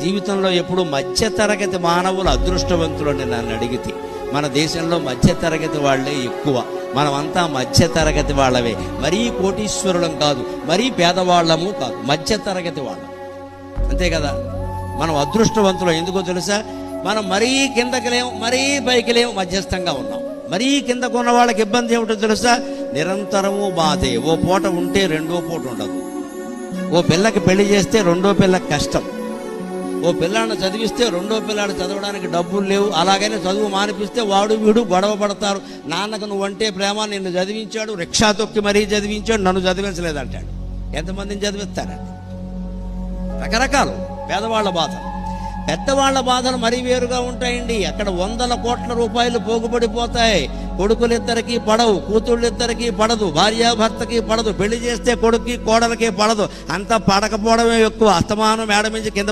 జీవితంలో ఎప్పుడు మధ్యతరగతి మానవులు అదృష్టవంతులని నన్ను అడిగితే, మన దేశంలో మధ్యతరగతి వాళ్లే ఎక్కువ. మనమంతా మధ్యతరగతి వాళ్ళవే. మరీ కోటీశ్వరులం కాదు, మరీ పేదవాళ్ళము కాదు, మధ్యతరగతి వాళ్ళం. అంతే కదా. మనం అదృష్టవంతులం. ఎందుకో తెలుసా? మనం మరీ కిందకి లేము, మరీ పైకి లేము, మధ్యస్థంగా ఉన్నాం. మరీ కిందకు ఉన్న వాళ్ళకి ఇబ్బంది ఏమిటో తెలుసా? నిరంతరము బాధే. ఓ పూట ఉంటే రెండో పూట ఉండదు. ఓ పిల్లకి పెళ్లి చేస్తే రెండో పిల్లకి కష్టం. ఓ పిల్లాడిని చదివిస్తే రెండో పిల్లాడు చదవడానికి డబ్బులు లేవు. అలాగనే చదువు మానిపిస్తే వాడు వీడు గొడవ పడతారు. నాన్నకు నువ్వంటే ప్రేమ, నిన్ను చదివించాడు, రిక్షా తొక్కి మరీ చదివించాడు, నన్ను చదివించలేదంటాడు. ఎంతమందిని చదివిస్తారండి? రకరకాలు పేదవాళ్ల బాధ. పెద్దవాళ్ల బాధలు మరీ వేరుగా ఉంటాయండి. అక్కడ 100 కోట్ల రూపాయలు పోగుపడిపోతాయి. కొడుకులిద్దరికీ పడవు, కూతుళ్ళిద్దరికీ పడదు, భార్యాభర్తకి పడదు. పెళ్లి చేస్తే కొడుక్కి కోడలకి పడదు. అంతా పడకపోవడమే ఎక్కువ. అస్తమానం మేడ నుంచి కింద